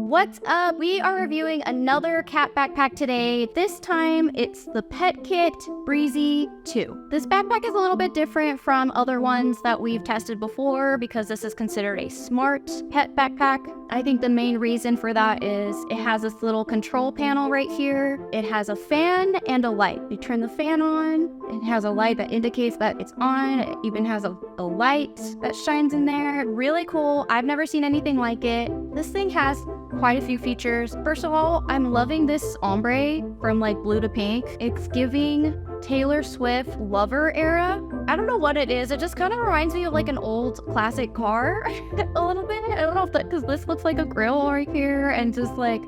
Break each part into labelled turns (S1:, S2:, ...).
S1: What's up? We are reviewing another cat backpack today. This time it's the PETKIT Breezy 2. This backpack is a little bit different from other ones that we've tested before because this is considered a smart pet backpack. I think the main reason for that is it has this little control panel right here. It has a fan and a light. You turn the fan on, it has a light that indicates that it's on. It even has a light that shines in there. Really cool. I've never seen anything like it. This thing has quite a few features. First of all, I'm loving this ombre from like blue to pink. It's giving Taylor Swift Lover era. I don't know what it is. It just kind of reminds me of like an old classic car a little bit. I don't know if that, because this looks like a grill right here and just like,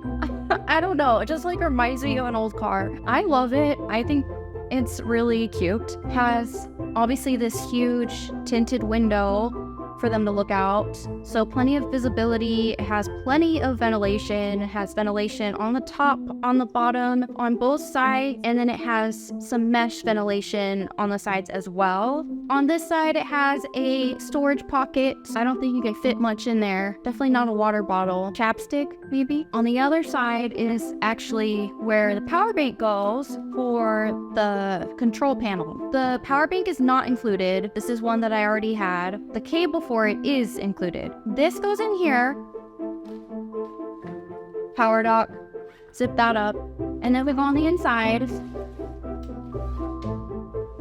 S1: I don't know. It just like reminds me of an old car. I love it. I think it's really cute. It has obviously this huge tinted window for them to look out. So plenty of visibility. It has plenty of ventilation. It has ventilation on the top, on the bottom, on both sides, and then it has some mesh ventilation on the sides as well. On this side, it has a storage pocket. I don't think you can fit much in there. Definitely not a water bottle. Chapstick, maybe. On the other side is actually where the power bank goes for the control panel. The power bank is not included. This is one that I already had. The cable for it is included. This goes in here. Power dock. Zip that up. And then we go on the inside.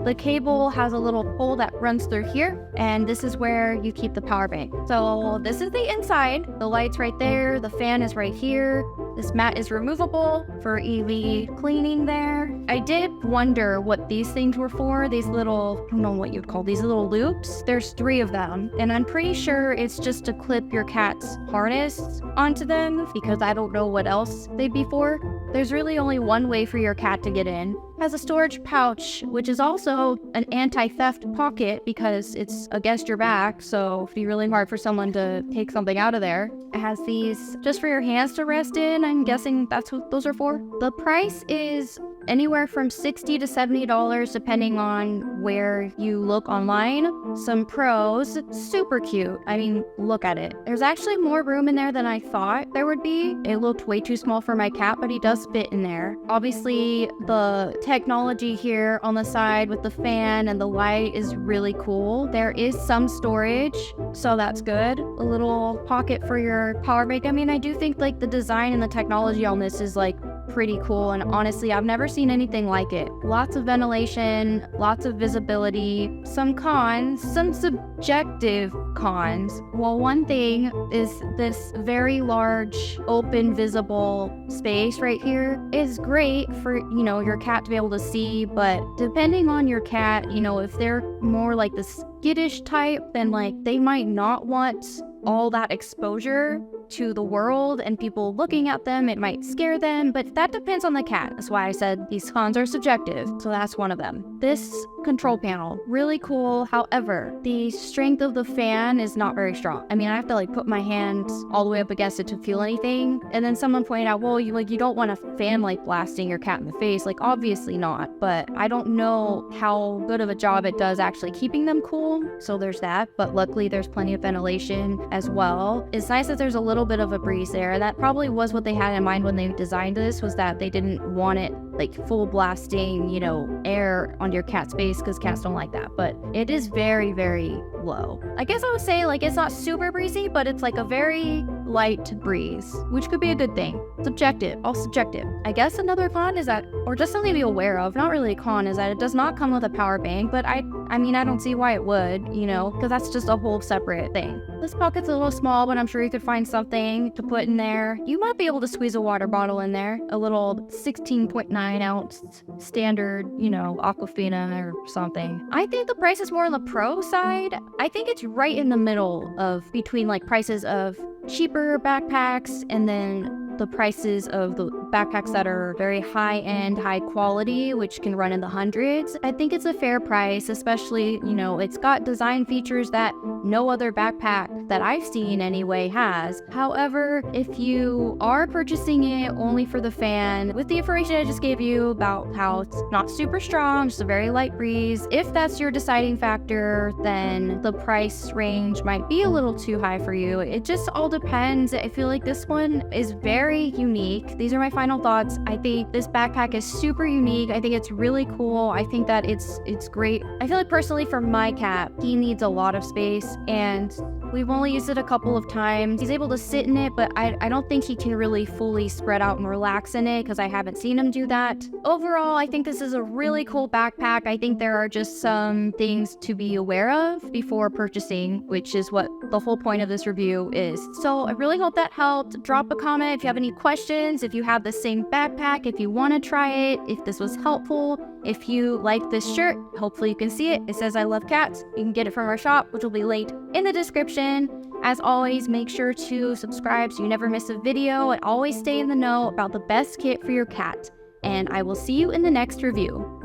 S1: The cable has a little hole that runs through here, and this is where you keep the power bank. So this is the inside. The light's right there. The fan is right here. This mat is removable for EV cleaning there. I did wonder what these things were for. These little, I don't know what you'd call these little loops. There's 3 of them, and I'm pretty sure it's just to clip your cat's harness onto them because I don't know what else they'd be for. There's really only one way for your cat to get in. It has a storage pouch, which is also an anti-theft pocket because it's against your back, so it'd be really hard for someone to take something out of there. It has these just for your hands to rest in. I'm guessing that's what those are for. The price is anywhere from $60 to $70 depending on where you look online. Some pros, super cute. I mean, look at it. There's actually more room in there than I thought there would be. It looked way too small for my cat, but he does fit in there. Obviously, the technology here on the side with the fan and the light is really cool. There is some storage, so that's good. A little pocket for your power bank. I mean, I do think like the design and the technology on this is like pretty cool, and honestly I've never seen anything like it. Lots of ventilation, lots of visibility. Some cons, some subjective cons. Well, one thing is this very large open visible space right here is great for, you know, your cat to be able to see, but depending on your cat, you know, if they're more like the skittish type, then like they might not want all that exposure to the world and people looking at them. It might scare them, but that depends on the cat. That's why I said these cons are subjective, so that's one of them. This control panel, really cool. However, the strength of the fan is not very strong. I mean, I have to like put my hands all the way up against it to feel anything. And then someone pointed out, well, you don't want a fan like blasting your cat in the face. Like, obviously not, but I don't know how good of a job it does actually keeping them cool. So there's that, but luckily there's plenty of ventilation as well. It's nice that there's a little bit of a breeze there. That probably was what they had in mind when they designed this, was that they didn't want it like full blasting, you know, air on your cat's face, because cats don't like that. But it is very, very low. I guess I would say like it's not super breezy, but it's like a very light breeze, which could be a good thing. Subjective, all subjective. I guess another con is that, or just something to be aware of, not really a con, is that it does not come with a power bank, but I mean, I don't see why it would, you know, because that's just a whole separate thing. This pocket's a little small, but I'm sure you could find something to put in there. You might be able to squeeze a water bottle in there, a little 16.9 ounce standard, you know, Aquafina or something. I think the price is more on the pro side. I think it's right in the middle of between like prices of cheaper backpacks and then the prices of the backpacks that are very high-end, high quality, which can run in the hundreds, I think it's a fair price, especially, you know, it's got design features that no other backpack that I've seen anyway has. However, if you are purchasing it only for the fan, with the information I just gave you about how it's not super strong, just a very light breeze, if that's your deciding factor, then the price range might be a little too high for you. It just all depends. I feel like this one is very unique. These are my final thoughts. I think this backpack is super unique. I think it's really cool. I think that it's great. I feel like personally for my cat, he needs a lot of space, and we've only used it a couple of times. He's able to sit in it, but I don't think he can really fully spread out and relax in it because I haven't seen him do that. Overall, I think this is a really cool backpack. I think there are just some things to be aware of before purchasing, which is what the whole point of this review is. So I really hope that helped. Drop a comment if you have any questions, if you have the same backpack, if you want to try it, if this was helpful. If you like this shirt, hopefully you can see it. It says I love cats. You can get it from our shop, which will be linked in the description. As always, make sure to subscribe so you never miss a video, and always stay in the know about the best kit for your cat. And I will see you in the next review.